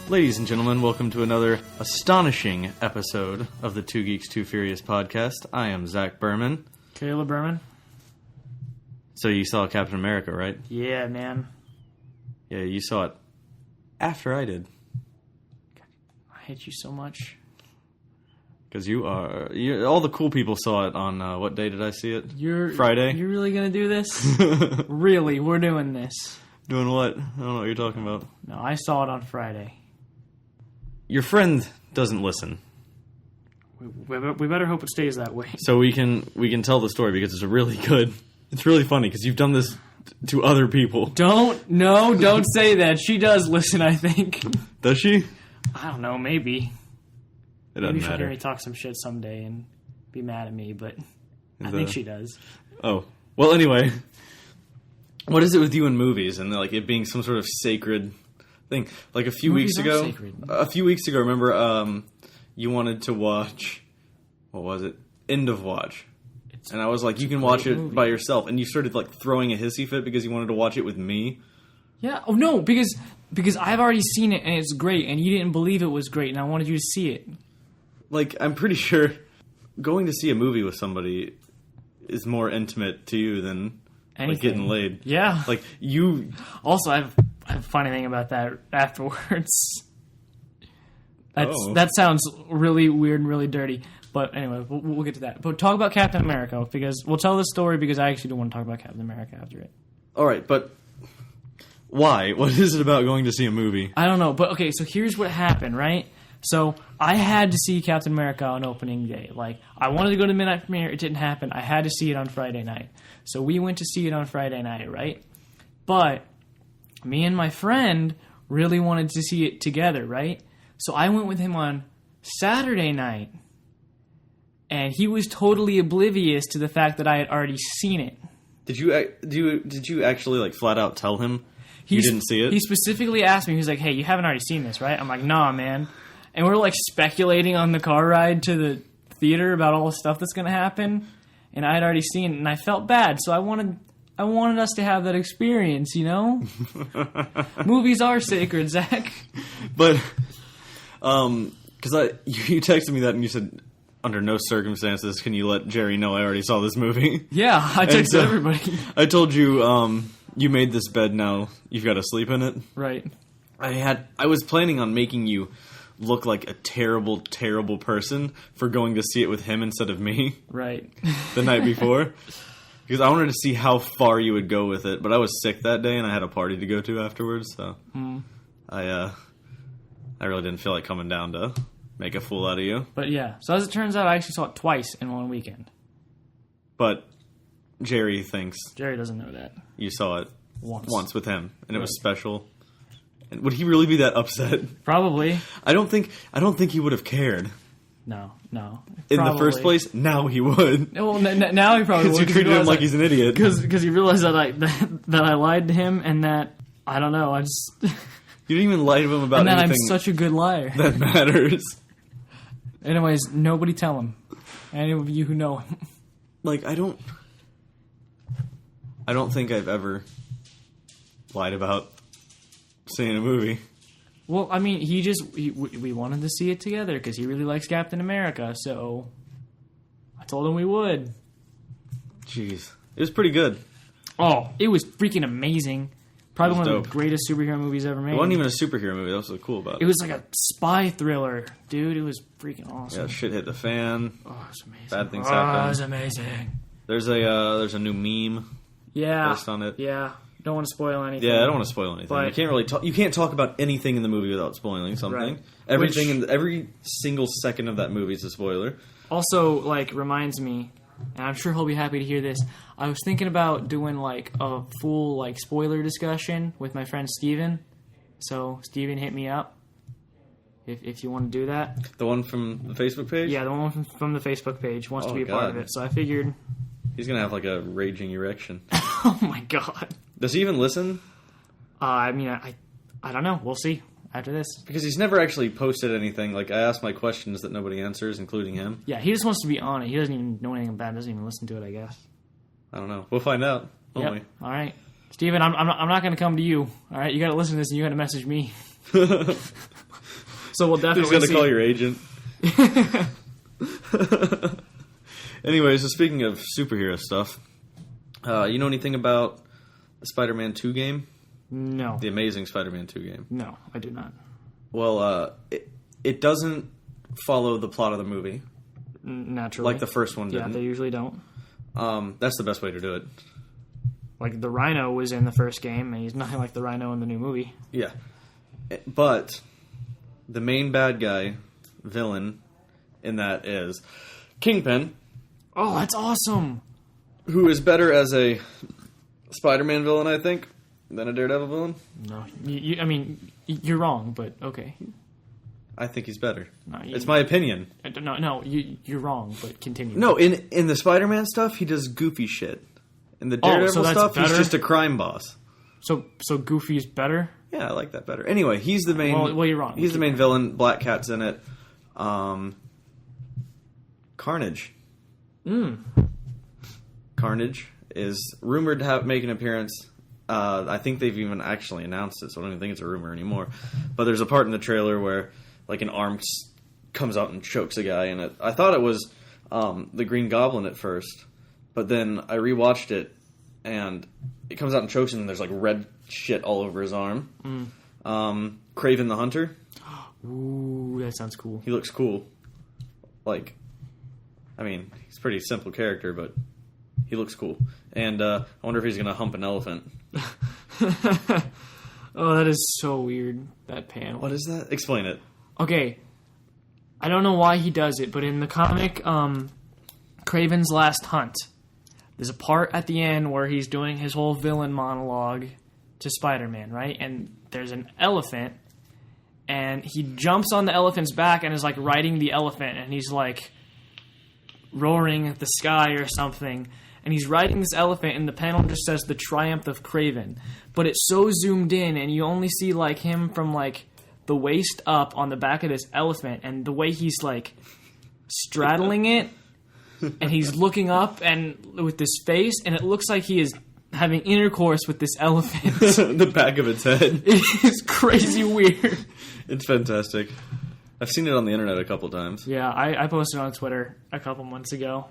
Ladies and gentlemen, welcome to another astonishing episode of the Two Geeks, Two Furious podcast. I am Zach Berman. Caleb Berman. So you saw Captain America, right? Yeah, man. Yeah, you saw it after I did. I hate you so much. Because all the cool people saw it on, what day did I see it? Friday? You're really going to do this? Really? We're doing this? Doing what? I don't know what you're talking about. No, I saw it on Friday. Your friend doesn't listen. We better hope it stays that way. So we can tell the story because it's really good. It's really funny because you've done this to other people. Don't say that. She does listen, I think. Does she? I don't know, maybe. It doesn't maybe she'll matter. hear me talk some shit someday and be mad at me, but I think she does. Oh. Well, anyway. What is it with you and movies and like it being some sort of sacred thing? Like a few Movies weeks ago, sacred. remember you wanted to watch, what was it? End of Watch. And I was like, you can watch it by yourself. And you started like throwing a hissy fit because you wanted to watch it with me. Yeah. Oh, no, because I've already seen it and it's great and you didn't believe it was great and I wanted you to see it. Like, I'm pretty sure going to see a movie with somebody is more intimate to you than like getting laid. Yeah. Like, you... Also, I have a funny thing about that afterwards. That sounds really weird and really dirty. But anyway, we'll get to that. But talk about Captain America, because we'll tell the story because I actually don't want to talk about Captain America after it. All right, but why? What is it about going to see a movie? I don't know. But okay, so here's what happened, right? So I had to see Captain America on opening day. Like, I wanted to go to the midnight premiere. It didn't happen. I had to see it on Friday night. So we went to see it on Friday night, right? But me and my friend really wanted to see it together, right? So I went with him on Saturday night. And he was totally oblivious to the fact that I had already seen it. Did you actually like flat out tell him you didn't see it? He specifically asked me. He was like, "Hey, you haven't already seen this, right?" I'm like, "Nah, man." And we're like speculating on the car ride to the theater about all the stuff that's going to happen. And I had already seen it, and I felt bad. So I wanted us to have that experience, you know? Movies are sacred, Zach. But, because you texted me that and you said, under no circumstances can you let Jerry know I already saw this movie. Yeah, I texted everybody. I told you, you made this bed, now you've got to sleep in it. Right. I was planning on making you look like a terrible, terrible person for going to see it with him instead of me. Right. The night before. Because I wanted to see how far you would go with it, but I was sick that day and I had a party to go to afterwards, so I really didn't feel like coming down to make a fool out of you. But yeah, so as it turns out, I actually saw it twice in one weekend. But Jerry thinks... Jerry doesn't know that. You saw it once with him, and it was special. And would he really be that upset? Probably. I don't think he would have cared. No. In the first place, now he would. Well, now he probably would. Because you treated him like he's an idiot. Because he realized that I lied to him and that, I don't know, I just... You didn't even lie to him about anything. And that I'm such a good liar. That matters. Anyways, nobody tell him. Any of you who know him. Like, I don't think I've ever lied about seeing a movie. Well, I mean, we wanted to see it together because he really likes Captain America, so I told him we would. Jeez. It was pretty good. Oh, it was freaking amazing. Probably one of the greatest superhero movies ever made. It wasn't even a superhero movie. That was so cool about it. It was like a spy thriller. Dude, it was freaking awesome. Yeah, shit hit the fan. Oh, it was amazing. Bad things happen. It was amazing. There's a new meme based on it. Yeah. Don't want to spoil anything. Yeah, I don't want to spoil anything. But you can't really you can't talk about anything in the movie without spoiling something. Right. Every single second of that movie is a spoiler. Also, like, reminds me, and I'm sure he'll be happy to hear this, I was thinking about doing, like, a full, like, spoiler discussion with my friend Steven. So, Steven, hit me up if you want to do that. The one from the Facebook page? Yeah, the one from the Facebook page wants to be a part of it. So I figured... He's going to have, like, a raging erection. Oh, my God. Does he even listen? I mean, I don't know. We'll see after this. Because he's never actually posted anything. Like, I ask my questions that nobody answers, including him. Yeah, he just wants to be on it. He doesn't even know anything about it. Doesn't even listen to it, I guess. I don't know. We'll find out, won't we? All right. Steven, I'm not going to come to you. All right? You got to listen to this and you got to message me. So we'll definitely He's got to call your agent. Anyway, so speaking of superhero stuff, you know anything about the Spider-Man 2 game? No. The Amazing Spider-Man 2 game? No, I do not. Well, it doesn't follow the plot of the movie. Naturally. Like the first one didn't. Yeah, they usually don't. That's the best way to do it. Like, the Rhino was in the first game, and he's nothing like the Rhino in the new movie. Yeah. But the main bad guy, villain, in that is Kingpin. Oh, that's awesome! Who is better as a Spider-Man villain, I think, than a Daredevil villain. No, I mean, you're wrong, but okay. I think he's better. No, it's my opinion. No, you're wrong, but continue. No, in the Spider-Man stuff, he does goofy shit. In the Daredevil stuff, he's just a crime boss. So Goofy's better? Yeah, I like that better. Anyway, he's the main... Well, you're wrong. He's the main villain. Black Cat's in it. Carnage. Carnage is rumored to make an appearance. I think they've even actually announced it, so I don't even think it's a rumor anymore. But there's a part in the trailer where like an arm comes out and chokes a guy in it. I thought it was the Green Goblin at first, but then I rewatched it, and it comes out and chokes him, and there's like red shit all over his arm. Kraven the Hunter. Ooh, that sounds cool. He looks cool. Like, I mean, he's a pretty simple character, but he looks cool. And I wonder if he's going to hump an elephant. Oh, that is so weird, that panel. What is that? Explain it. Okay, I don't know why he does it, but in the comic, Kraven's Last Hunt, there's a part at the end where he's doing his whole villain monologue to Spider-Man, right? And there's an elephant, and he jumps on the elephant's back and is like riding the elephant, and he's like roaring at the sky or something. And he's riding this elephant, and the panel just says the triumph of Kraven. But it's so zoomed in, and you only see like him from like the waist up on the back of this elephant, and the way he's like straddling it, and he's looking up and with this face, and it looks like he is having intercourse with this elephant. The back of its head. It is crazy weird. It's fantastic. I've seen it on the internet a couple times. Yeah, I posted on Twitter a couple months ago.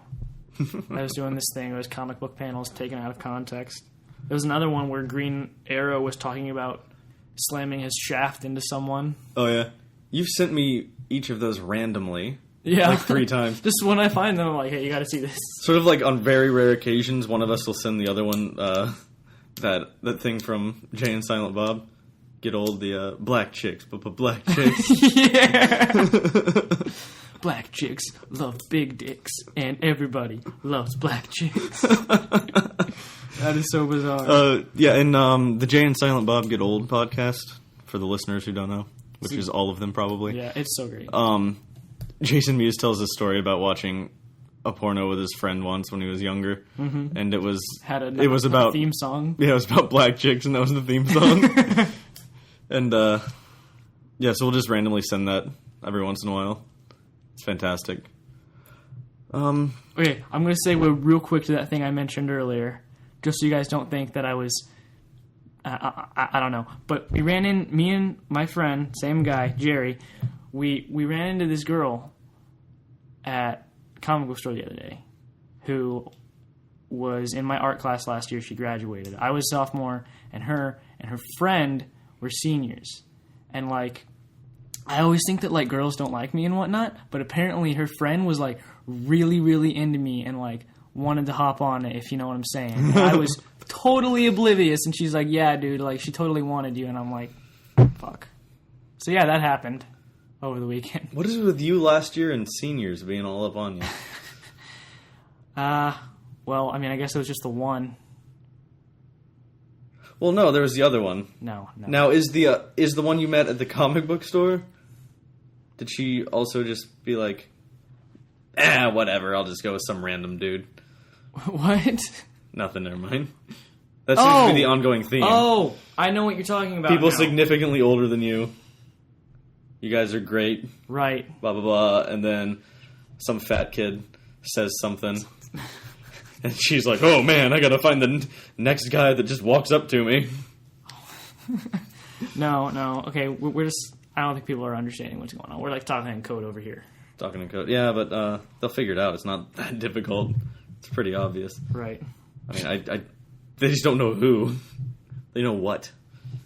I was doing this thing. It was comic book panels taken out of context. There was another one where Green Arrow was talking about slamming his shaft into someone. Oh, yeah. You've sent me each of those randomly. Yeah. Like 3 times. Just when I find them, I'm like, hey, you gotta see this. Sort of like on very rare occasions, one of us will send the other one that thing from Jay and Silent Bob. Get old, the black chicks, but black chicks. Yeah! Black chicks love big dicks, and everybody loves black chicks. That is so bizarre. Yeah, and the Jay and Silent Bob Get Old podcast, for the listeners who don't know, which is all of them probably. Yeah, it's so great. Jason Mewes tells a story about watching a porno with his friend once when he was younger, and it was about theme song. Yeah, it was about black chicks, and that was the theme song. And yeah, so we'll just randomly send that every once in a while. It's fantastic. Okay, I'm going to say real quick to that thing I mentioned earlier, just so you guys don't think that I was... I don't know. But we ran in, me and my friend, same guy, Jerry, we ran into this girl at comic book store the other day who was in my art class last year. She graduated. I was sophomore, and her friend were seniors. And, like... I always think that, like, girls don't like me and whatnot, but apparently her friend was, like, really, really into me and, like, wanted to hop on it, if you know what I'm saying. And I was totally oblivious, and she's like, yeah, dude, like, she totally wanted you, and I'm like, fuck. So, yeah, that happened over the weekend. What is it with you last year and seniors being all up on you? Well, I mean, I guess it was just the one. Well, no, there was the other one. No. Now, is the one you met at the comic book store? Did she also just be like, whatever, I'll just go with some random dude? What? Nothing, never mind. That seems to be the ongoing theme. Oh, I know what you're talking about. People now. significantly older than you. You guys are great. Right. Blah, blah, blah. And then some fat kid says something. And she's like, oh man, I gotta find the next guy that just walks up to me. No. Okay, we're just... I don't think people are understanding what's going on. We're like talking in code over here. Talking in code. Yeah, but they'll figure it out. It's not that difficult. It's pretty obvious. Right. I mean, they just don't know who. They know what.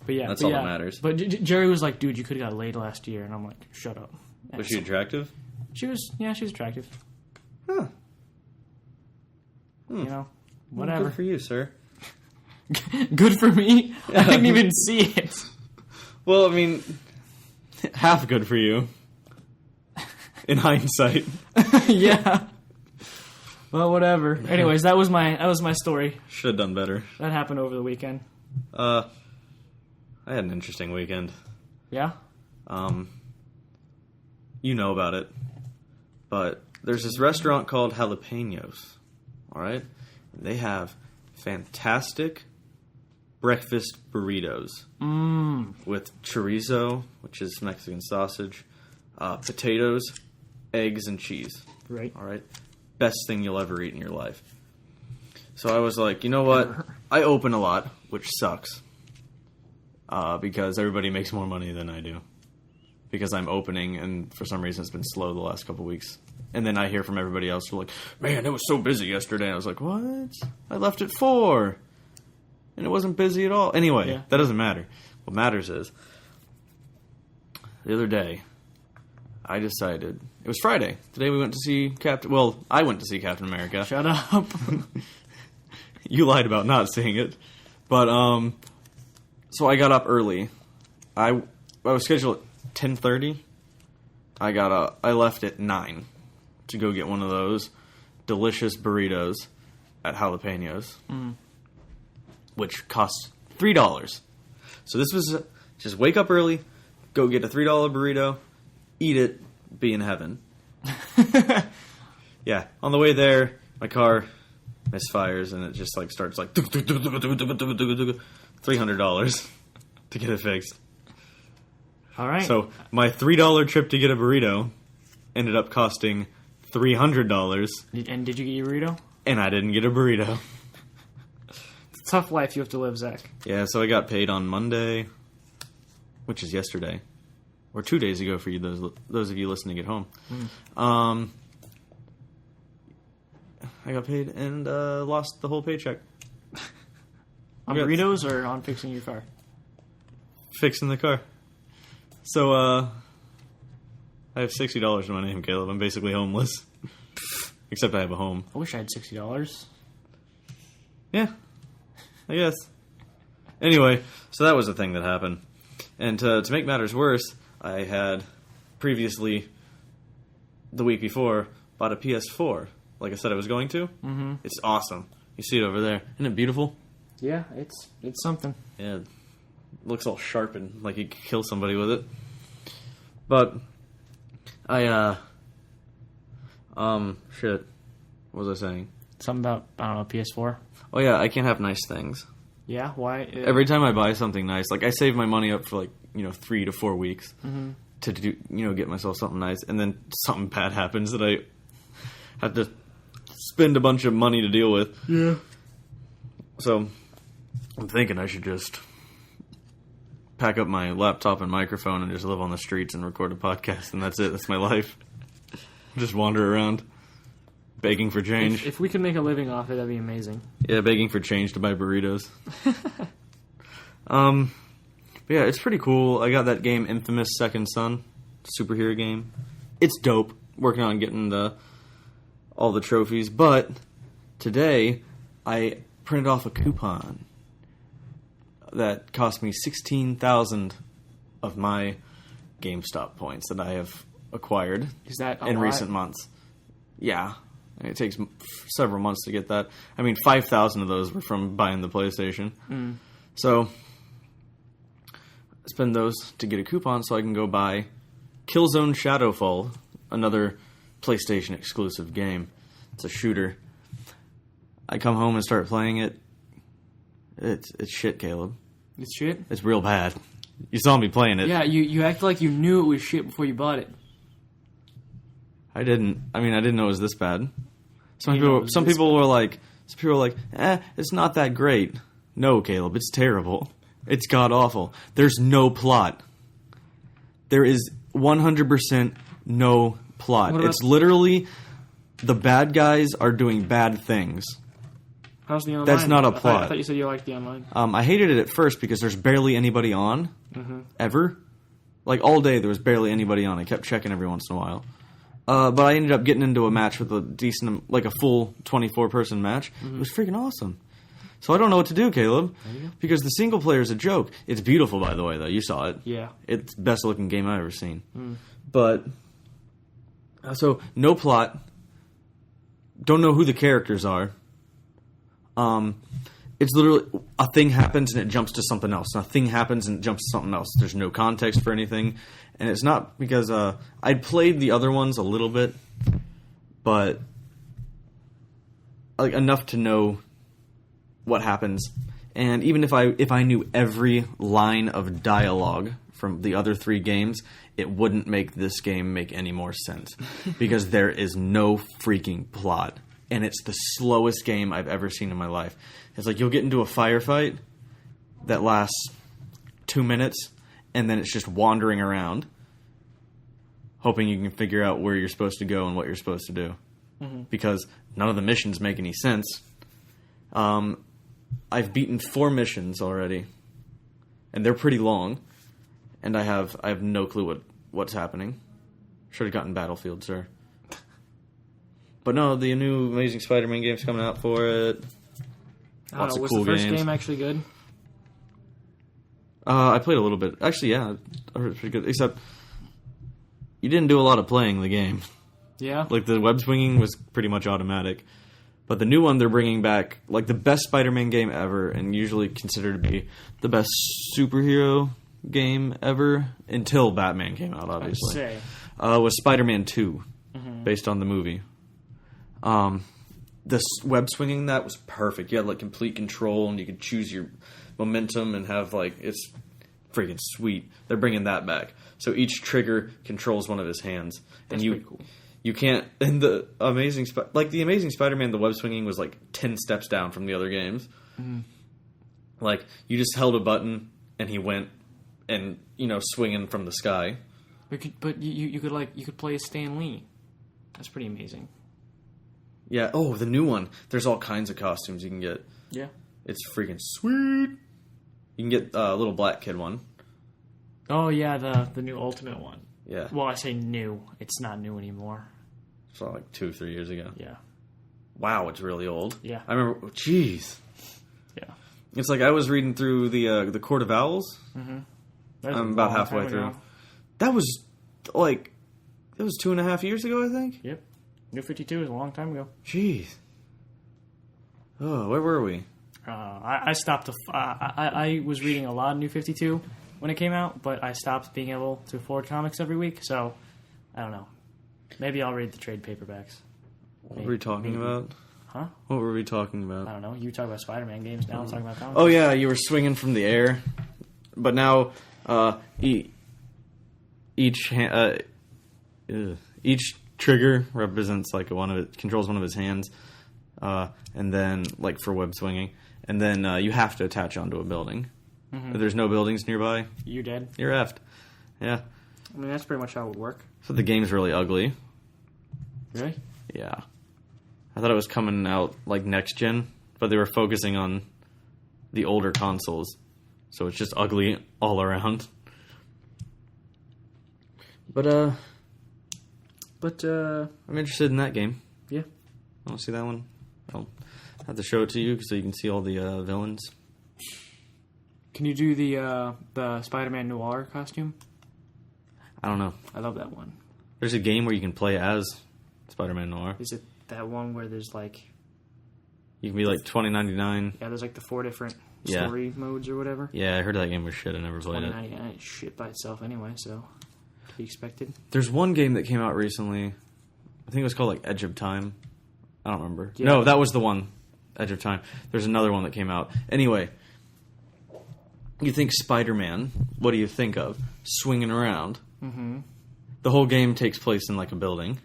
But yeah. That's all that matters. But Jerry was like, dude, you could have got laid last year. And I'm like, shut up. Was she attractive? She was attractive. Huh. You know, whatever. Good for you, sir. Good for me? I didn't even see it. Well, I mean, half good for you. In hindsight. Yeah. Well, whatever. Anyways, that was my story. Should have done better. That happened over the weekend. I had an interesting weekend. Yeah? You know about it. But there's this restaurant called Jalapenos. Alright? They have fantastic breakfast burritos. With chorizo, which is Mexican sausage, potatoes, eggs, and cheese. Right. Alright? Best thing you'll ever eat in your life. So I was like, you know what? I open a lot, which sucks. Because everybody makes more money than I do. Because I'm opening, and for some reason it's been slow the last couple weeks. And then I hear from everybody else who are like, man, it was so busy yesterday. And I was like, what? I left at 4. And it wasn't busy at all. Anyway, That doesn't matter. What matters is, the other day, I decided, it was Friday. Today we went to see I went to see Captain America. Shut up. You lied about not seeing it. But, so I got up early. I was scheduled at 10:30. I left at 9 to go get one of those delicious burritos at Jalapenos, which costs $3. So this was just wake up early, go get a $3 burrito, eat it, be in heaven. Yeah, on the way there, my car misfires and it just like starts like $300 to get it fixed. All right. So my $3 trip to get a burrito ended up costing $300. And did you get your burrito? And I didn't get a burrito. It's a tough life you have to live, Zach. Yeah, so I got paid on Monday, which is yesterday, or 2 days ago for you, those of you listening at home. I got paid and lost the whole paycheck. On burritos or on fixing your car? Fixing the car. So, I have $60 in my name, Caleb. I'm basically homeless. Except I have a home. I wish I had $60. Yeah, I guess. Anyway, so that was the thing that happened. And to make matters worse, I had previously, the week before, bought a PS4. Like I said I was going to. Mm-hmm. It's awesome. You see it over there. Isn't it beautiful? Yeah, it's something. Yeah, it looks all sharp and like you could kill somebody with it. But shit. What was I saying? Something about, I don't know, PS4? Oh yeah, I can't have nice things. Yeah, why? Every time I buy something nice, like I save my money up for like, 3 to 4 weeks to do, get myself something nice, and then something bad happens that I have to spend a bunch of money to deal with. Yeah. So I'm thinking I should just pack up my laptop and microphone and just live on the streets and record a podcast, and that's it. That's my life. Just wander around, begging for change. If we could make a living off it, that'd be amazing. Yeah, begging for change to buy burritos. But yeah, it's pretty cool. I got that game Infamous Second Son, superhero game. It's dope. Working on getting all the trophies, but today I printed off a coupon that cost me 16,000 of my GameStop points that I have acquired in recent months. Yeah, it takes several months to get that. I mean, 5,000 of those were from buying the PlayStation. So I spend those to get a coupon so I can go buy Killzone Shadowfall, another PlayStation exclusive game. It's a shooter. I come home and start playing it. It's shit, Caleb. It's shit? It's real bad. You saw me playing it. Yeah, you act like you knew it was shit before you bought it. I didn't. I mean, I didn't know it was this bad. Some people were like, it's not that great. No, Caleb, it's terrible. It's god awful. There's no plot. There is 100% no plot. It's literally the bad guys are doing bad things. How's the online? That's not a plot. I thought you said you liked the online. I hated it at first because there's barely anybody on, ever. Like, all day there was barely anybody on. I kept checking every once in a while. But I ended up getting into a match with a decent, like a full 24-person match. It was freaking awesome. So I don't know what to do, Caleb, because the single player is a joke. It's beautiful, by the way, though. You saw it. Yeah. It's the best looking game I've ever seen. But, so, no plot. Don't know who the characters are. It's literally, a thing happens and it jumps to something else. And a thing happens and it jumps to something else. There's no context for anything. And it's not because, I'd played the other ones a little bit, but, like, enough to know what happens. And even if I knew every line of dialogue from the other 3 games, it wouldn't make this game make any more sense. Because there is no freaking plot. And it's the slowest game I've ever seen in my life. It's like you'll get into a firefight that lasts 2 minutes, and then it's just wandering around, hoping you can figure out where you're supposed to go and what you're supposed to do. Because none of the missions make any sense. I've beaten 4 missions already, and they're pretty long, and I have no clue what's happening. Should have gotten Battlefield, sir. But no, the new Amazing Spider-Man game's coming out for it. Lots of was cool the first games. game actually good? I played a little bit. Actually, yeah, I heard it's pretty good. Except, you didn't do a lot of playing the game. Yeah. Like, the web swinging was pretty much automatic. But the new one they're bringing back, like, the best Spider-Man game ever, and usually considered to be the best superhero game ever, until Batman came out, obviously. Was Spider-Man 2, based on the movie. The web swinging, that was perfect. You had, like, complete control, and you could choose your momentum and have, like, it's freaking sweet. They're bringing that back. So each trigger controls one of his hands. That's and pretty cool. You can't, and the Amazing Spider-Man, the web swinging was, like, 10 steps down from the other games. Like, you just held a button, and he went, and, swinging from the sky. But you could play as Stan Lee. That's pretty amazing. Yeah. Oh, the new one. There's all kinds of costumes you can get. Yeah. It's freaking sweet. You can get a little black kid one. Oh yeah, the new Ultimate one. Yeah. Well, I say new. It's not new anymore. It's like 2-3 years ago. Yeah. Wow, it's really old. Yeah. I remember. Jeez. Yeah. It's like I was reading through the Court of Owls. I'm about halfway through. That was 2.5 years ago, I think. Yep. New 52 was a long time ago. Jeez. Oh, where were we? I stopped. I was reading a lot of New 52 when it came out, but I stopped being able to afford comics every week. So I don't know. Maybe I'll read the trade paperbacks. What were we talking about? Huh? What were we talking about? I don't know. You talk about Spider-Man games. Now I'm talking about comics. Oh yeah, you were swinging from the air, but now each trigger represents like controls one of his hands, and then like for web swinging, and then you have to attach onto a building. If there's no buildings nearby, You're dead. you're effed. Yeah. I mean, that's pretty much how it would work. So the game's really ugly. Really? Yeah. I thought it was coming out like next gen, but they were focusing on the older consoles, so it's just ugly all around. But I'm interested in that game. Yeah. I want to see that one. I'll have to show it to you so you can see all the villains. Can you do the Spider-Man Noir costume? I don't know. I love that one. There's a game where you can play as Spider-Man Noir. Is it that one where there's like... You can be like $20.99. Yeah, there's like the 4 different Yeah. story modes or whatever. Yeah, I heard that game was shit. I never played it. $20.99 is shit by itself anyway, so to be expected. There's one game that came out recently. I think it was called like Edge of Time. I don't remember. Yeah. No, that was the one. Edge of Time. There's another one that came out. Anyway, you think Spider-Man, what do you think of? Swinging around. Mm-hmm. The whole game takes place in like a building.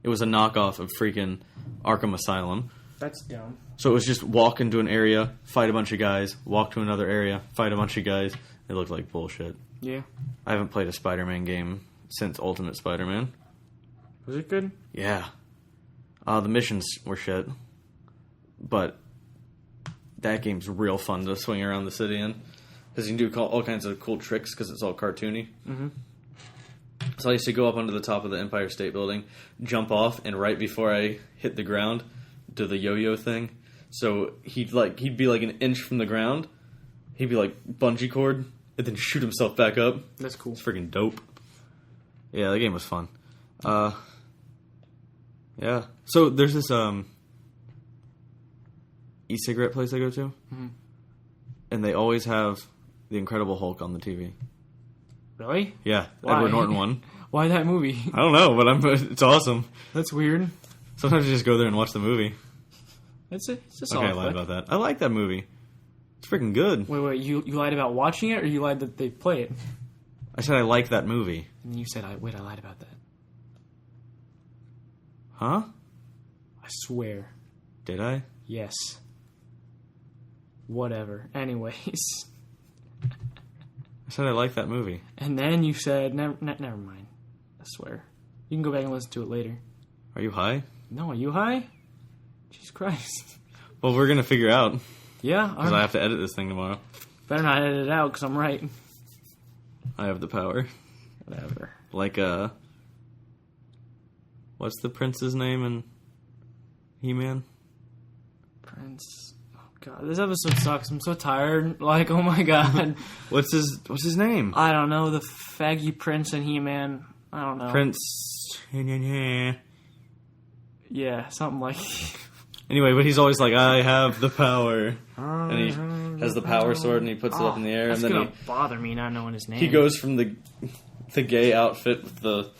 It was a knockoff of freaking Arkham Asylum. That's dumb. So it was just walk into an area, fight a bunch of guys, walk to another area, fight a bunch of guys. It looked like bullshit. Yeah. I haven't played a Spider-Man game since Ultimate Spider-Man. Was it good? Yeah. The missions were shit. But that game's real fun to swing around the city in. Because you can do all kinds of cool tricks because it's all cartoony. Mm-hmm. So I used to go up onto the top of the Empire State Building, jump off, and right before I hit the ground, do the yo-yo thing. So he'd be like an inch from the ground. He'd be like bungee cord, and then shoot himself back up. That's cool. It's freaking dope. Yeah, the game was fun. Yeah. So there's this e-cigarette place I go to, and they always have the Incredible Hulk on the TV. Really? Yeah, Why? Edward Norton one. Why that movie? I don't know, but it's awesome. That's weird. Sometimes you just go there and watch the movie. It's just Okay, I lied about that. I like that movie. It's freaking good. Wait, you lied about watching it, or you lied that they play it? I said I like that movie. And you said, I lied about that. Huh? I swear. Did I? Yes. Whatever. Anyways. I said I like that movie. And then you said, never mind. I swear. You can go back and listen to it later. Are you high? No, are you high? Jesus Christ. Well, we're going to figure out. Yeah. Because I have to edit this thing tomorrow. Better not edit it out, because I'm right. I have the power. Whatever. Like, what's the prince's name in He-Man? Prince. Oh, God. This episode sucks. I'm so tired. Like, oh, my God. What's his name? I don't know. The faggy prince in He-Man. I don't know. Prince... Yeah, something like... Anyway, but he's always like, I have the power. And he has the power sword and he puts it up in the air. That's and then gonna bother me not knowing his name. he goes from the gay outfit with the,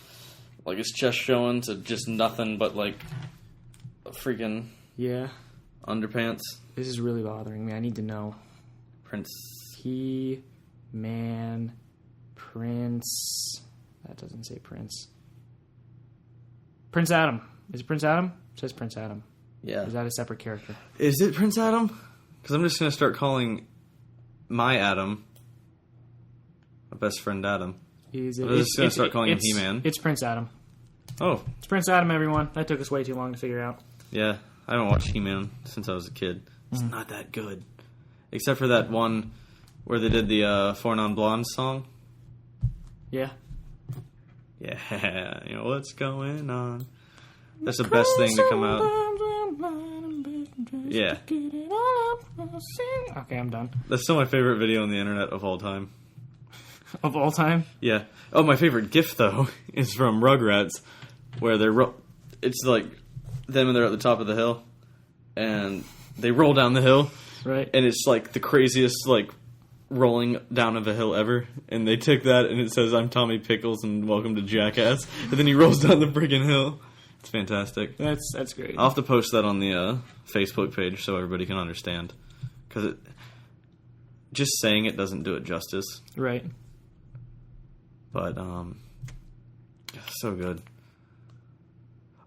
like, his chest showing to just nothing but, like, a freaking underpants. This is really bothering me. I need to know. Prince. He-Man Prince. That doesn't say Prince. Prince Adam. Is it Prince Adam? It says Prince Adam. Yeah. Or is that a separate character? Is it Prince Adam? Because I'm just going to start calling my Adam my best friend Adam. Is it? I'm just going to start calling him He-Man. It's Prince Adam. Oh. It's Prince Adam, everyone. That took us way too long to figure out. Yeah. I haven't watched He-Man since I was a kid. It's not that good. Except for that one where they did the Four Non-Blondes song. Yeah. Yeah. You know what's going on. That's the best thing to come out. Yeah. Okay, I'm done. That's still my favorite video on the internet of all time. Of all time? Yeah. Oh, my favorite GIF, though, is from Rugrats, where it's like them and they're at the top of the hill, and they roll down the hill. Right. And it's like the craziest, like, rolling down of a hill ever. And they took that, and it says, I'm Tommy Pickles, and welcome to Jackass. And then he rolls down the friggin' hill. It's fantastic. That's great. I'll have to post that on the Facebook page so everybody can understand. Because just saying it doesn't do it justice. Right. But, so good.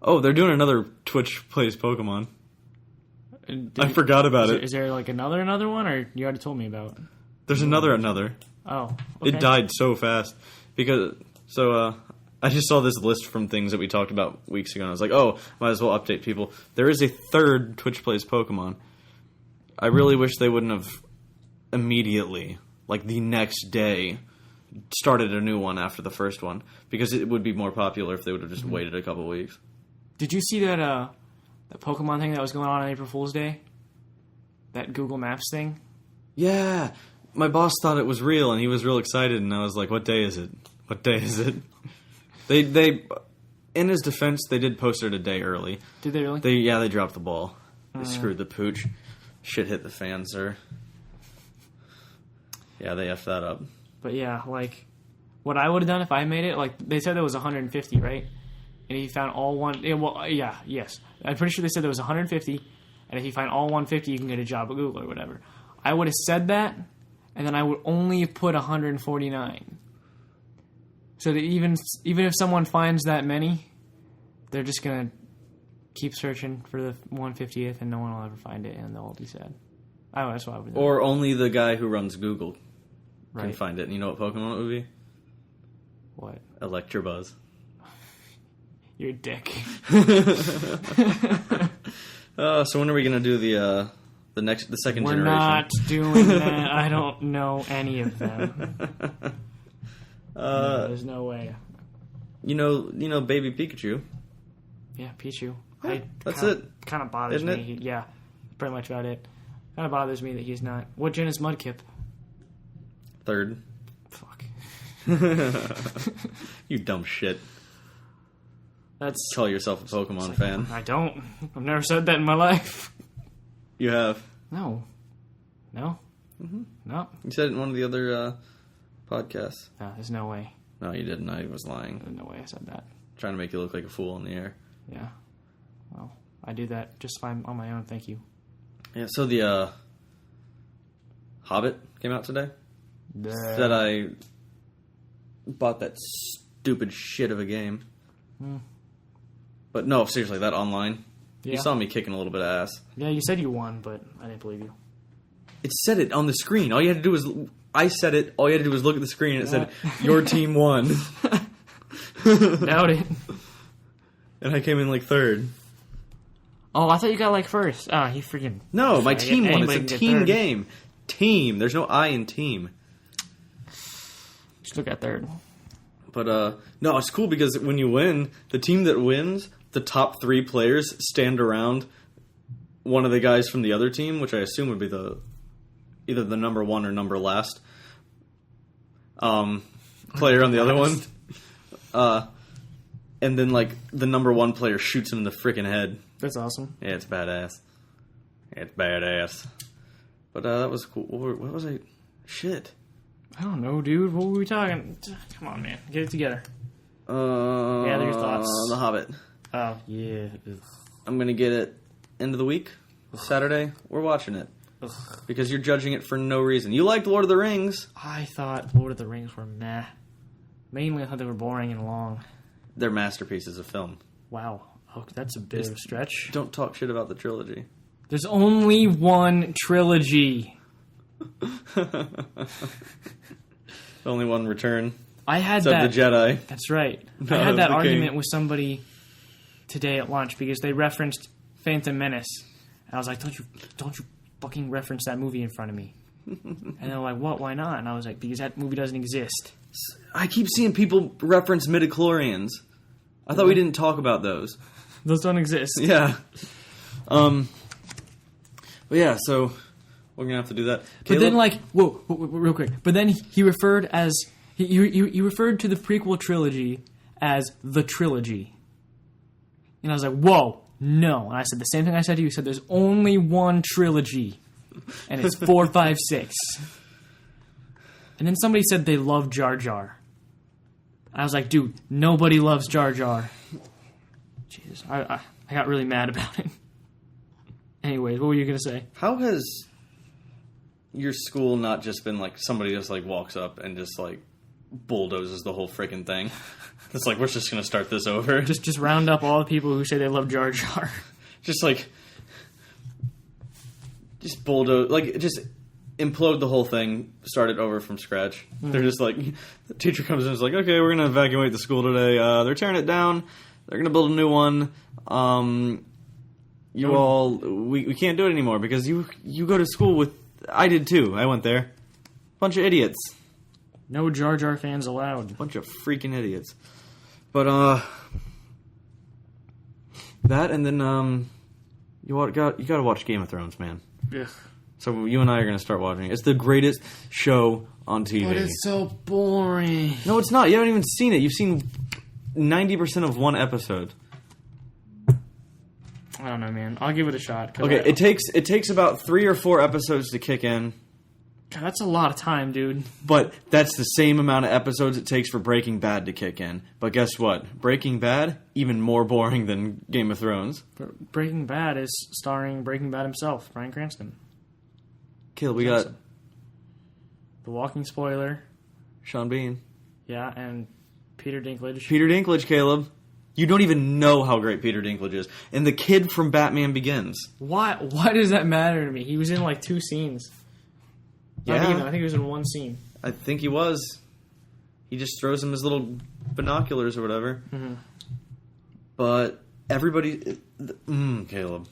Oh, they're doing another Twitch Plays Pokemon. I forgot about it. Is there like another one, or you already told me about? There's another. Oh, okay. It died so fast. I just saw this list from things that we talked about weeks ago, and I was like, oh, might as well update people. There is a third Twitch Plays Pokemon. I really wish they wouldn't have immediately, like the next day, started a new one after the first one, because it would be more popular if they would have just waited a couple weeks. Did you see that Pokemon thing that was going on April Fool's Day? That Google Maps thing? Yeah. My boss thought it was real, and he was real excited, and I was like, what day is it? What day is it? They in his defense, they did post it a day early. Did they really? They dropped the ball. They screwed the pooch. Shit hit the fan, sir. Yeah, they effed that up. But yeah, like, what I would have done if I made it, like, they said there was 150, right? And if you found all yes. I'm pretty sure they said there was 150, and if you find all 150, you can get a job at Google or whatever. I would have said that, and then I would only put 149. So that even if someone finds that many, they're just going to keep searching for the 150th, and no one will ever find it, and they'll all be sad. That's what I would do. Or only the guy who runs Google Can find it. And you know what Pokemon it would be? What? Electabuzz. You're a dick. So when are we gonna do the second generation? We're not doing that. I don't know any of them. No, there's no way. You know, Baby Pikachu. Yeah, Pichu. That's it. Kind of bothers Isn't me. Yeah, pretty much about it. Kind of bothers me that he's not. What gen is Mudkip? 3rd. Fuck. You dumb shit. That's. Call yourself a Pokemon fan. I don't. I've never said that in my life. You have. No. No. Mm-hmm. No. You said it in one of the other podcasts. No, there's no way. No, you didn't. I was lying. There's no way I said that. Trying to make you look like a fool in the air. Yeah. Well, I do that just fine on my own. Thank you. Yeah. So the Hobbit came out today. That I bought that stupid shit of a game. But no, seriously, that online. Yeah. You saw me kicking a little bit of ass. Yeah, you said you won, but I didn't believe you. It said it on the screen. All you had to do was... I said it. All you had to do was look at the screen and it said, your team won. Doubt it. And I came in like 3rd. Oh, I thought you got like 1st. Ah, you freaking... No, my team won. It's a team game. Team. There's no I in team. Still got 3rd. But, no, it's cool because when you win, the team that wins, the top 3 players stand around one of the guys from the other team, which I assume would be either the number 1 or number last player on the other one. And then, like, the number 1 player shoots him in the freaking head. That's awesome. Yeah, it's badass. It's badass. But that was cool. What was I... Shit. I don't know, dude. What were we talking? Come on, man. Get it together. Gather your thoughts. The Hobbit. Oh, yeah. I'm going to get it end of the week. Saturday. We're watching it. Ugh. Because you're judging it for no reason. You liked Lord of the Rings. I thought Lord of the Rings were meh. Mainly I thought they were boring and long. They're masterpieces of film. Wow. Oh, that's a bit of a stretch. Don't talk shit about the trilogy. There's only one trilogy. Only one return. I had except that. the Jedi. That's right. No, I had that argument King. with somebody today at lunch because they referenced Phantom Menace. And I was like, don't you fucking reference that movie in front of me. And they're like, what? Why not? And I was like, because that movie doesn't exist. I keep seeing people reference midichlorians. I thought we didn't talk about those. Those don't exist. Yeah. But yeah, so we're gonna have to do that. But Caleb? then, like, whoa, real quick. But then he referred as he referred to the prequel trilogy as the trilogy, and I was like, whoa, no. And I said the same thing I said to you. He said there's only one trilogy, and it's 4, 5, 6. And then somebody said they love Jar Jar. I was like, dude, nobody loves Jar Jar. Jesus, I got really mad about it. Anyways, what were you gonna say? How has your school not just been like somebody just like walks up and just like bulldozes the whole freaking thing? It's like we're just gonna start this over. Just round up all the people who say they love Jar Jar. Just bulldoze, like just implode the whole thing, start it over from scratch. They're just like, the teacher comes in and is like, okay, we're gonna evacuate the school today. They're tearing it down. They're gonna build a new one. We can't do it anymore because you go to school with. I did too. I went there. Bunch of idiots. No Jar Jar fans allowed. Bunch of freaking idiots. But that and then you gotta watch Game of Thrones, man. Ugh. So you and I are gonna start watching it. It's the greatest show on TV. But it's so boring. No, it's not. You haven't even seen it. You've seen 90% of one episode. I don't know, man. I'll give it a shot. Okay, it takes about 3 or 4 episodes to kick in. God, that's a lot of time, dude. But that's the same amount of episodes it takes for Breaking Bad to kick in. But guess what? Breaking Bad, even more boring than Game of Thrones. Breaking Bad is starring Breaking Bad himself, Bryan Cranston. Caleb, we got The Walking Spoiler. Sean Bean. Yeah, and Peter Dinklage. Peter Dinklage, Caleb. You don't even know how great Peter Dinklage is. And the kid from Batman Begins. Why does that matter to me? He was in like 2 scenes. Yeah. Not even. I think he was in 1 scene. I think he was. He just throws him his little binoculars or whatever. Mm-hmm. But everybody... Caleb.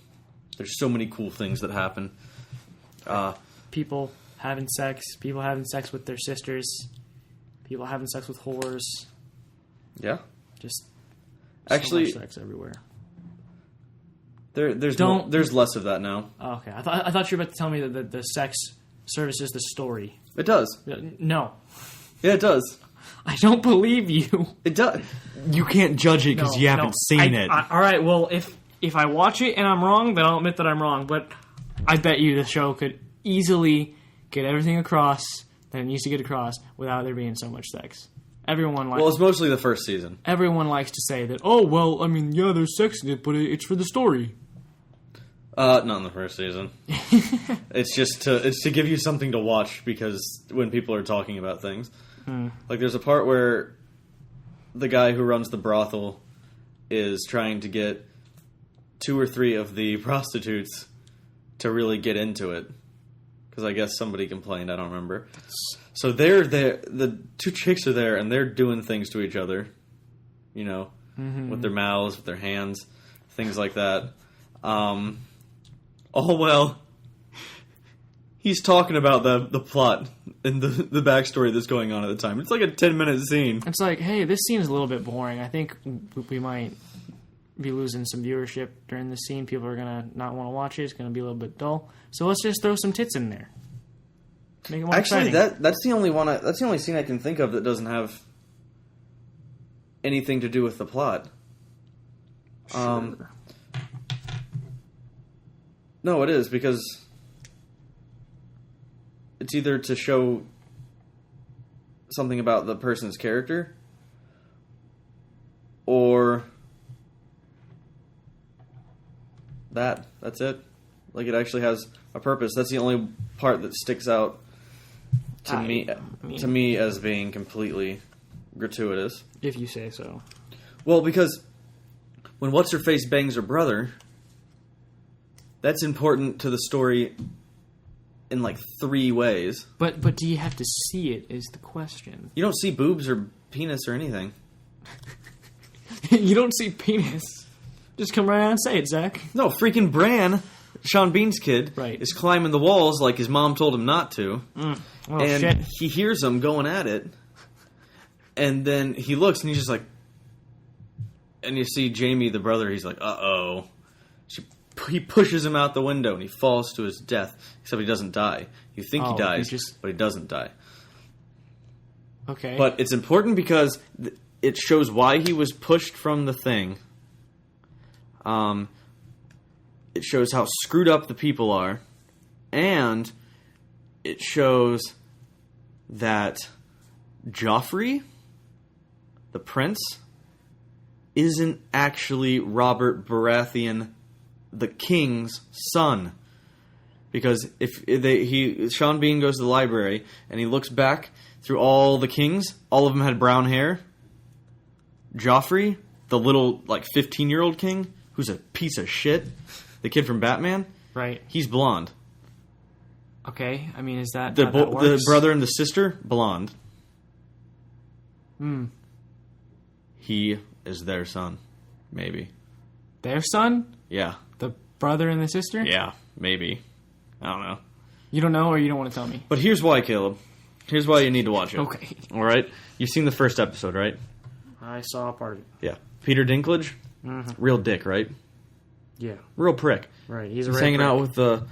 There's so many cool things that happen. People having sex with their sisters, people having sex with whores. Yeah. Just actually so much sex everywhere. There's less of that now. Oh, okay, I thought you were about to tell me that the sex services the story. It does. No. Yeah, it does. I don't believe you. It does. You can't judge it because you haven't seen it. All right, well, if I watch it and I'm wrong, then I'll admit that I'm wrong. But I bet you the show could easily get everything across that it needs to get across without there being so much sex. Well, it's mostly the first season. Everyone likes to say that, oh, well, I mean, yeah, there's sex in it, but it's for the story. Not in the first season. It's to give you something to watch because when people are talking about things. Like, there's a part where the guy who runs the brothel is trying to get 2 or 3 of the prostitutes to really get into it. Because I guess somebody complained, I don't remember. So they're there, the 2 chicks are there, and they're doing things to each other. You know, with their mouths, with their hands, things like that. Well, he's talking about the plot and the backstory that's going on at the time. It's like a 10-minute scene. It's like, hey, this scene is a little bit boring. I think we might be losing some viewership during this scene. People are going to not want to watch it. It's going to be a little bit dull. So let's just throw some tits in there. Make it more exciting. That's the only one. That's the only scene I can think of that doesn't have anything to do with the plot. Sure. No, it is because it's either to show something about the person's character or that's it. Like, it actually has a purpose. That's the only part that sticks out to me as being completely gratuitous. If you say so. Well, because when What's-Her-Face bangs her brother, that's important to the story in like 3 ways. But do you have to see it is the question. You don't see boobs or penis or anything. You don't see penis. Just come right out and say it, Zach. No, freaking Bran, Sean Bean's kid, right, is climbing the walls like his mom told him not to. Oh, and shit. He hears them going at it. And then he looks and he's just like... And you see Jamie, the brother, he's like, uh-oh. He pushes him out the window and he falls to his death. Except he doesn't die. You think he dies, but he doesn't die. Okay. But it's important because it shows why he was pushed from the thing. It shows how screwed up the people are. And it shows that Joffrey, the prince, isn't actually Robert Baratheon, the king's son. Because Sean Bean goes to the library and he looks back through all the kings, all of them had brown hair. Joffrey, the little like 15-year-old king, who's a piece of shit, the kid from Batman, right? He's blonde. Okay, I mean, is that the brother and the sister blonde? He is their son, maybe. Their son? Yeah. The brother and the sister? Yeah, maybe. I don't know. You don't know, or you don't want to tell me? But here's why, Caleb. Here's why you need to watch it. Okay. All right? You've seen the first episode, right? I saw a part of it. Yeah. Peter Dinklage? Real dick, right? Yeah. Real prick. Right. He's hanging out with the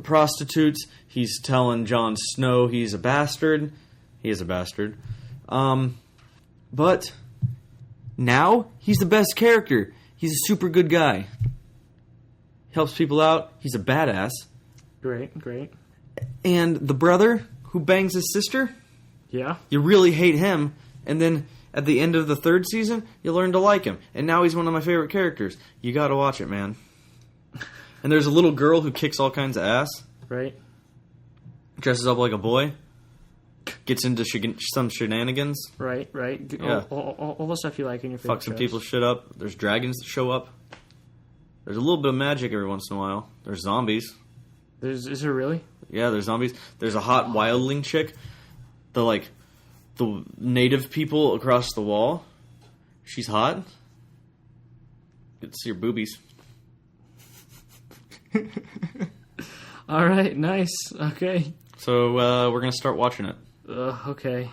prostitutes. He's telling Jon Snow he's a bastard. He is a bastard. But now he's the best character. He's a super good guy. Helps people out. He's a badass. Great, great. And the brother who bangs his sister? Yeah. You really hate him. And then at the end of the 3rd season, you learn to like him. And now he's one of my favorite characters. You gotta watch it, man. And there's a little girl who kicks all kinds of ass. Right. Dresses up like a boy. Gets into some shenanigans. Right, right. Yeah. All the stuff you like in your favorite Fuck some people's shit up. There's dragons that show up. There's a little bit of magic every once in a while. There's zombies. Is there really? Yeah, there's zombies. There's a hot wildling chick the native people across the wall. She's hot. Good to see her boobies. All right, nice. Okay. So we're gonna start watching it. Okay.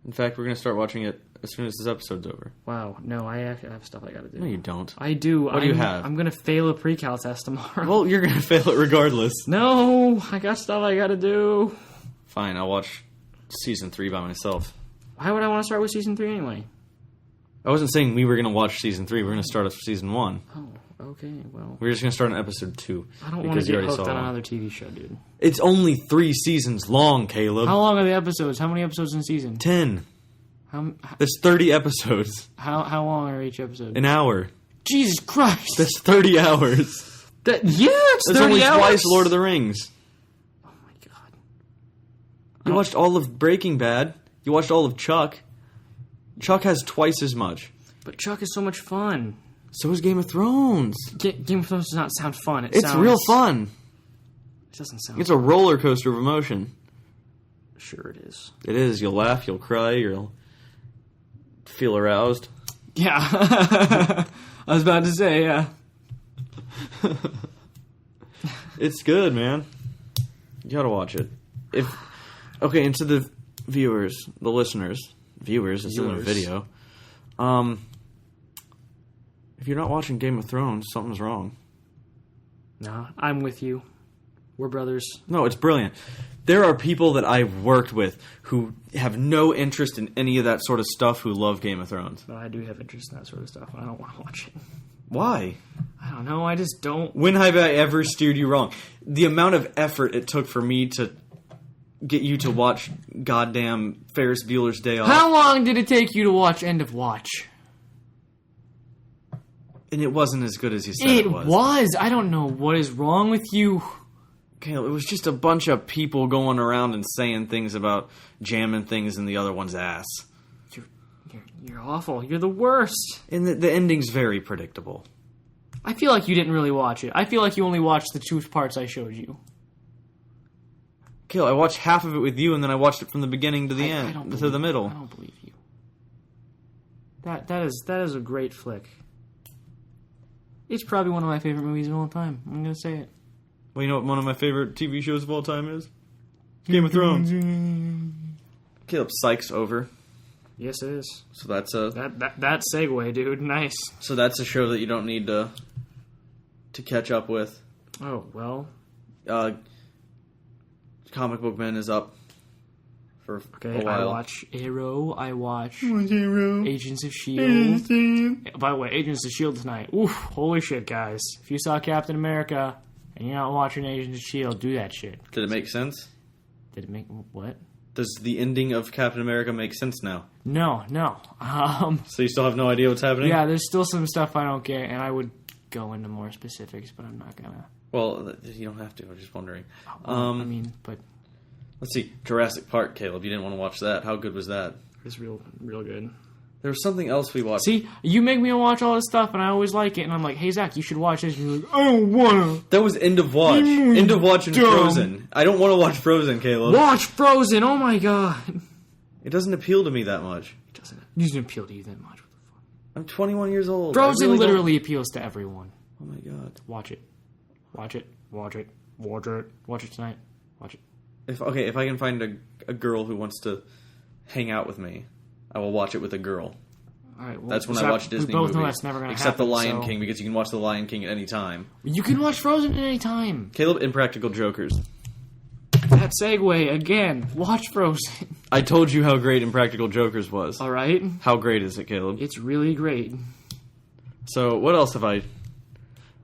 In fact, we're gonna start watching it as soon as this episode's over. Wow. No, I have stuff I gotta do. No, you don't. I do. What do you have? I'm gonna fail a pre-cal test tomorrow. Well, you're gonna fail it regardless. No, I got stuff I gotta do. Fine, I'll watch season 3 by myself. Why would I want to start with season 3 anyway? I wasn't saying we were gonna watch season 3. We're gonna start with season 1. Oh, okay. Well, We're just gonna start on episode 2. I don't want to get hooked on another TV show, dude. It's only 3 seasons long, Caleb. How long are the episodes? How many episodes in a season? 10. How That's 30 episodes. how long are each episode? An hour. Jesus Christ! That's 30 hours. It's That's 30 only hours. twice Lord of the Rings. Oh my god! You watched all of Breaking Bad. You watched all of Chuck. Chuck has twice as much. But Chuck is so much fun. So is Game of Thrones. Game of Thrones does not sound fun. It's real fun. It doesn't sound. It's a roller coaster of emotion. Sure, it is. It is. You'll laugh. You'll cry. You'll feel aroused. Yeah, I was about to say, yeah. It's good, man. You gotta watch it. Okay, and to the viewers, the listeners, it's in a video. If you're not watching Game of Thrones, something's wrong. No, I'm with you. We're brothers. No, it's brilliant. There are people that I've worked with who have no interest in any of that sort of stuff who love Game of Thrones. But I do have interest in that sort of stuff. I don't want to watch it. Why? I don't know. I just don't. When have I ever steered you wrong? The amount of effort it took for me to get you to watch goddamn Ferris Bueller's Day Off. How long did it take you to watch End of Watch? And it wasn't as good as you said it was. It was. I don't know what is wrong with you. Caleb, it was just a bunch of people going around and saying things about jamming things in the other one's ass. You're awful. You're the worst. And the ending's very predictable. I feel like you didn't really watch it. I feel like you only watched the 2 parts I showed you. Caleb, I watched half of it with you, and then I watched it from the beginning to the end, to the middle. I don't believe you. That is a great flick. It's probably one of my favorite movies of all time. I'm gonna say it. Well, you know what one of my favorite TV shows of all time is? Game of Thrones. Caleb, Psych's over. Yes, it is. So that's that segue, dude. Nice. So that's a show that you don't need to catch up with. Oh well. Comic Book Man is up for a while. I watch Arrow. I watch Agents of S.H.I.E.L.D. By the way, Agents of S.H.I.E.L.D. tonight. Oof, holy shit, guys. If you saw Captain America and you're not watching Agents of S.H.I.E.L.D., do that shit. Did it make sense? Did it make... What? Does the ending of Captain America make sense now? No. So you still have no idea what's happening? Yeah, there's still some stuff I don't get, and I would go into more specifics, but I'm not gonna. Well, you don't have to. I'm just wondering. But let's see. Jurassic Park, Caleb. You didn't want to watch that. How good was that? it's real good. There was something else we watched. See, you make me watch all this stuff, and I always like it, and I'm like, hey, Zach, you should watch this. And you're like, I don't wanna. That was End of Watch. End of Watch and Frozen. I don't want to watch Frozen, Caleb. Watch Frozen! Oh my god. It doesn't appeal to me that much. It doesn't appeal to you that much. What the fuck? I'm 21 years old. Frozen really literally appeals to everyone. Oh my god. Watch it tonight. Watch it. If I can find a girl who wants to hang out with me, I will watch it with a girl. All right, well, that's when I watch Disney we both movies. know that's never going to happen. Except The Lion King, because you can watch The Lion King at any time. You can watch Frozen at any time. Caleb, Impractical Jokers. That segue again. Watch Frozen. I told you how great Impractical Jokers was. All right. How great is it, Caleb? It's really great. So, what else have I...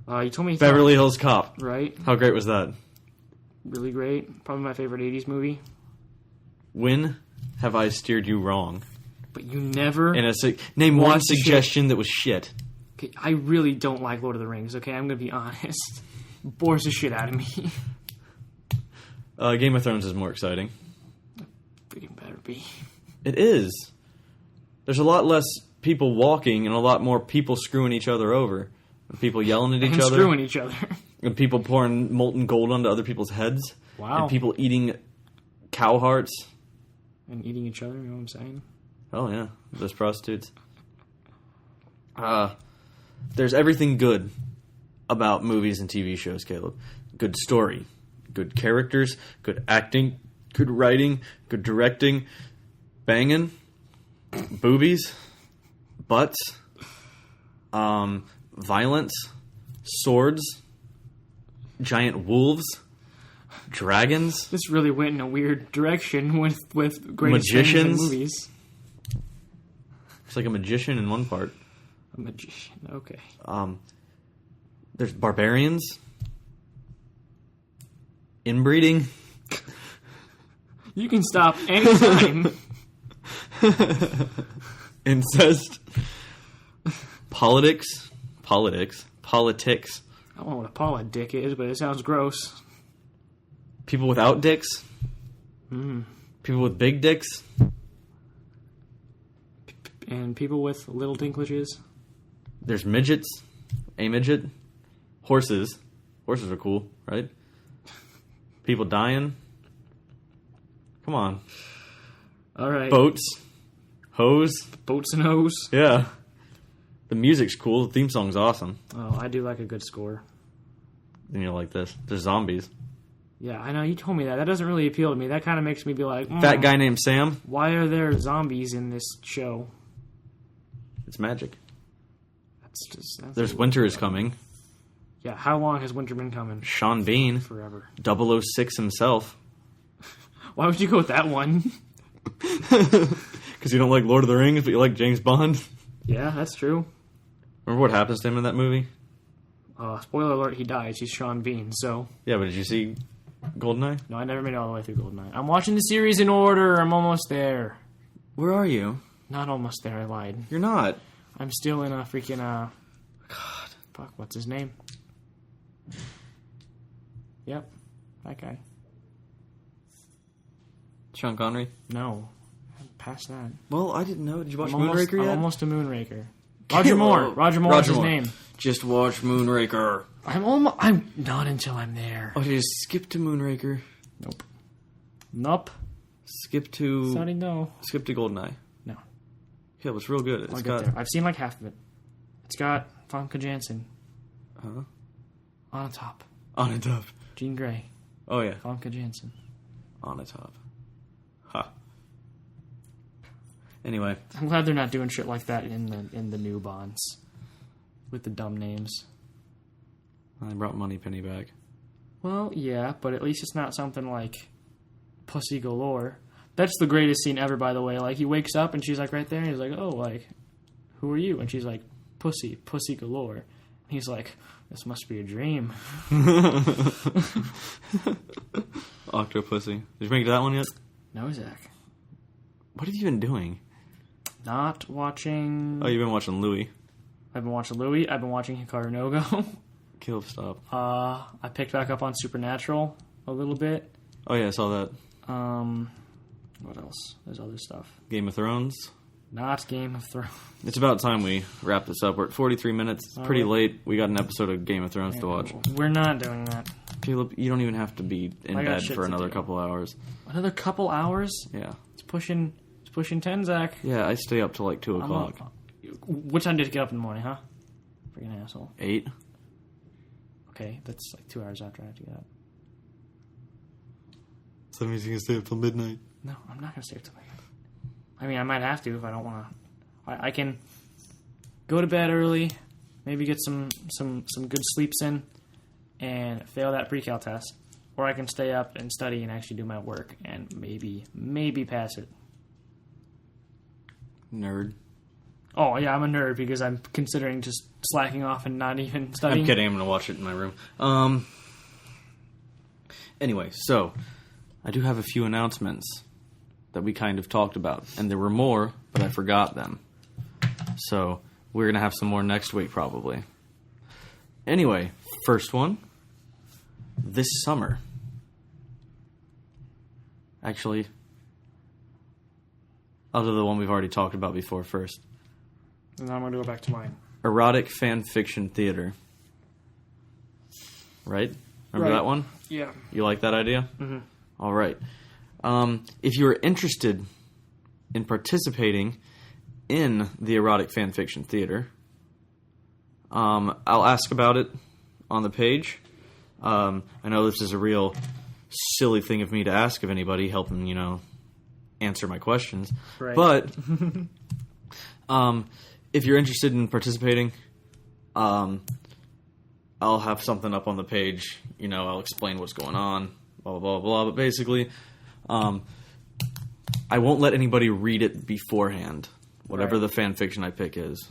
You told me... Beverly Hills Cop. Right. How great was that? Really great. Probably my favorite 80s movie. When have I steered you wrong? But you never... Name one suggestion that was shit. Okay, I really don't like Lord of the Rings, okay? I'm going to be honest. It bores the shit out of me. Game of Thrones is more exciting. Freaking better be. It is. There's a lot less people walking and a lot more people screwing each other over. And people yelling at each other. Screwing each other. And people pouring molten gold onto other people's heads. Wow. And people eating cow hearts. And eating each other, you know what I'm saying? Oh, yeah. Those prostitutes. There's everything good about movies and TV shows, Caleb. Good story, good characters, good acting, good writing, good directing, banging, boobies, butts, violence, swords, giant wolves, dragons. This really went in a weird direction with greatest magicians. movies. It's like a magician in one part. A magician, okay. There's barbarians, inbreeding. You can stop anytime. Incest, politics. I don't know what a politic is, but it sounds gross. People without dicks. People with big dicks. And people with little dinklages. There's midgets. A midget. Horses. Horses are cool, right? People dying. Come on. All right. Boats. Hose. Boats and hoes. Yeah. The music's cool. The theme song's awesome. Oh, I do like a good score. And you like this. There's zombies. Yeah, I know. You told me that. That doesn't really appeal to me. That kind of makes me be like, Fat guy named Sam. why are there zombies in this show? It's magic. That's There's winter is coming. Yeah, how long has winter been coming? Sean Bean. Forever. 006 himself. Why would you go with that one? Because you don't like Lord of the Rings, but you like James Bond. Yeah, that's true. Remember what happens to him in that movie? Spoiler alert, he dies. He's Sean Bean, so... Yeah, but did you see Goldeneye? No, I never made it all the way through Goldeneye. I'm watching the series in order. I'm almost there. Where are you? Not almost there, I lied. You're not. I'm still in a freaking, God. Fuck, what's his name? Yep, that guy. Sean Connery? No. I'm past that. Well, I didn't know. Did you watch I'm Moonraker yet? I'm almost a Moonraker. Roger Moore. Roger Moore is his name. Just watch Moonraker. I'm not until I'm there. Oh, just skip to Moonraker. Nope. Skip to... Sorry, no. Skip to Goldeneye. No. Yeah, it's real good. I'll get there. I've seen like half of it. It's got Famke Janssen. Huh? On a top. On a top. Jean Grey. Oh, yeah. Famke Janssen. On a top. Ha. Anyway. I'm glad they're not doing shit like that in the new Bonds. With the dumb names. I brought Moneypenny back. Well, yeah, but at least it's not something like Pussy Galore. That's the greatest scene ever, by the way. Like, he wakes up and she's like right there, and he's like, oh, like, who are you? And she's like, Pussy Galore. And he's like, this must be a dream. Octopussy. Did you make it to that one yet? No, Zach. What have you been doing? Not watching... Oh, you've been watching Louis. I've been watching Louis. I've been watching Hikaru no Go. Caleb, stop. I picked back up on Supernatural a little bit. Oh, yeah, I saw that. What else? There's other stuff. Game of Thrones. Not Game of Thrones. It's about time we wrap this up. We're at 43 minutes. It's pretty late. We got an episode of Game of Thrones to watch. We're not doing that. Caleb, you don't even have to be in bed for another couple hours. Another couple hours? Yeah. It's pushing 10, Zach. Yeah, I stay up till like 2 o'clock. What time did you get up in the morning, huh? Freaking asshole. 8. Okay, that's like 2 hours after I have to get up. So that means you can stay up till midnight. No, I'm not going to stay up till midnight. I mean, I might have to if I don't want to. I can go to bed early, maybe get some good sleeps in, and fail that pre-cal test. Or I can stay up and study and actually do my work and maybe pass it. Nerd. Oh, yeah, I'm a nerd because I'm considering just slacking off and not even studying. I'm kidding. I'm going to watch it in my room. Anyway, so I do have a few announcements that we kind of talked about. And there were more, but I forgot them. So we're going to have some more next week, probably. Anyway, first one. This summer. Actually, I'll do the one we've already talked about before first. And then I'm going to go back to mine. Erotic fan fiction theater. Right? Remember that one? Yeah. You like that idea? Mm-hmm. All right. If you are interested in participating in the erotic fan fiction theater, I'll ask about it on the page. I know this is a real silly thing of me to ask of anybody, helping, answer my questions. Right. But if you're interested in participating, I'll have something up on the page. I'll explain what's going on, blah, blah, blah, blah. But basically, I won't let anybody read it beforehand, whatever the fan fiction I pick is.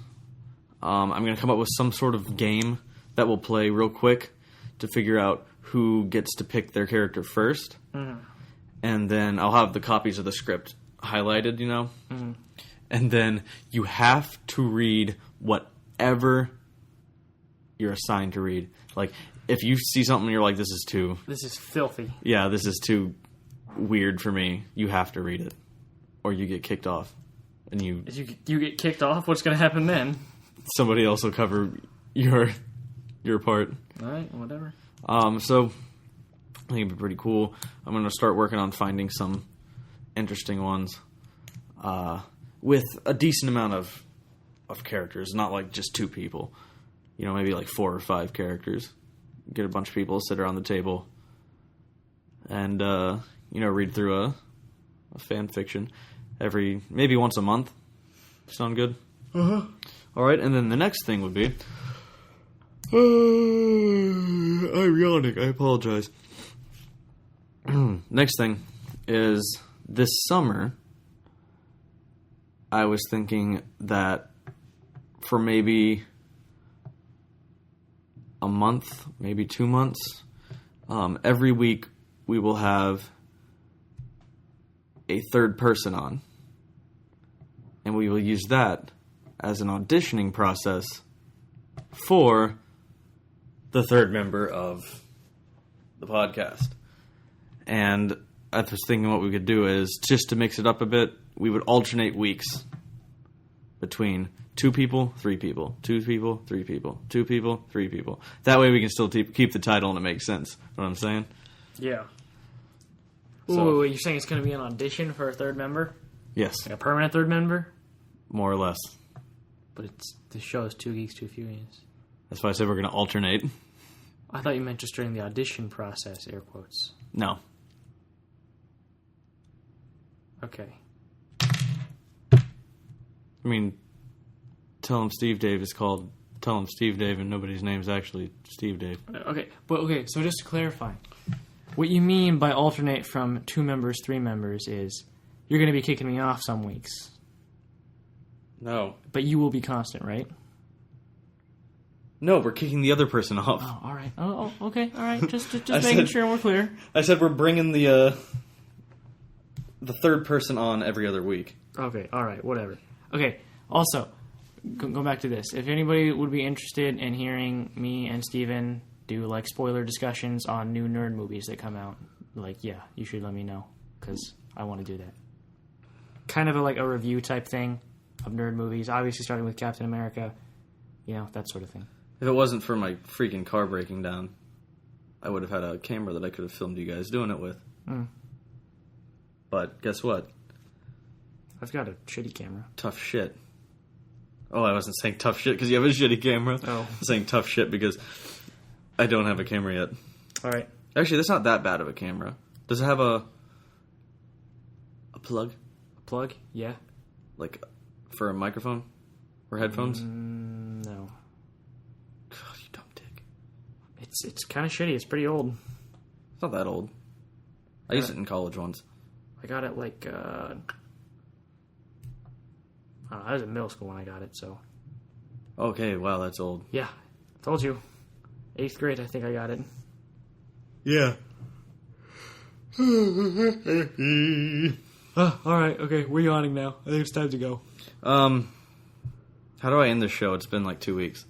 I'm going to come up with some sort of game that will play real quick to figure out who gets to pick their character first. Mm-hmm. And then I'll have the copies of the script highlighted, Mm-hmm. And then you have to read whatever you're assigned to read. Like, if you see something and you're like, this is filthy. Yeah, this is too weird for me, you have to read it. Or you get kicked off. And you get kicked off? What's going to happen then? Somebody else will cover your part. All right, whatever. So I think it'd be pretty cool. I'm going to start working on finding some interesting ones with a decent amount of characters, not like just 2 people. Maybe like 4 or 5 characters. Get a bunch of people, sit around the table, and read through a fan fiction maybe once a month. Sound good? Uh-huh. All right, and then the next thing would be... I'm yawning. I apologize. Next thing is this summer, I was thinking that for maybe a month, maybe 2 months, every week we will have a third person on. And we will use that as an auditioning process for the third member of the podcast. And I was thinking what we could do is, just to mix it up a bit, we would alternate weeks between 2 people, 3 people, 2 people, 3 people, 2 people, 3 people. That way we can still keep the title and it makes sense. Know what I'm saying? Yeah. So, you're saying it's going to be an audition for a third member? Yes. Like a permanent third member? More or less. But the show is 2 Geeks, 2 Furious. That's why I said we're going to alternate. I thought you meant just during the audition process, air quotes. No. Okay. I mean, Tell 'em Steve Dave is called Tell 'em Steve Dave, and nobody's name's actually Steve Dave. Okay, so just to clarify, what you mean by alternate from 2 members, 3 members is you're going to be kicking me off some weeks. No. But you will be constant, right? No, we're kicking the other person off. Oh, all right. Oh, okay. All right. Just making sure we're clear. I said we're bringing the third person on every other week. Okay. All right. Whatever. Okay. Also, go back to this. If anybody would be interested in hearing me and Steven do like spoiler discussions on new nerd movies that come out, you should let me know, because I want to do that. Kind of a review type thing of nerd movies. Obviously, starting with Captain America, that sort of thing. If it wasn't for my freaking car breaking down, I would have had a camera that I could have filmed you guys doing it with. Mm. But guess what? I've got a shitty camera. Tough shit. Oh, I wasn't saying tough shit because you have a shitty camera. Oh. I'm saying tough shit because I don't have a camera yet. All right. Actually, that's not that bad of a camera. Does it have a plug? A plug? Yeah. Like for a microphone or headphones? No. God, you dumb dick. It's kind of shitty. It's pretty old. It's not that old. I used it in college once. I got it I was in middle school when I got it, so. Okay, wow, that's old. Yeah, told you. 8th grade, I think I got it. Yeah. Alright, okay, we're yawning now. I think it's time to go. How do I end this show? It's been like 2 weeks.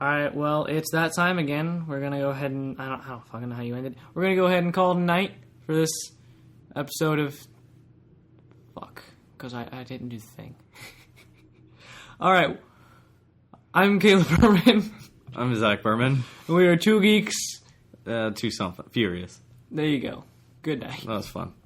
Alright, well, it's that time again. We're gonna go ahead and... I don't fucking know how you ended. We're gonna go ahead and call it a night for this episode of... Fuck. Because I didn't do the thing. Alright. I'm Caleb Berman. I'm Zach Berman. And we are 2 Geeks. 2 something. Furious. There you go. Good night. That was fun.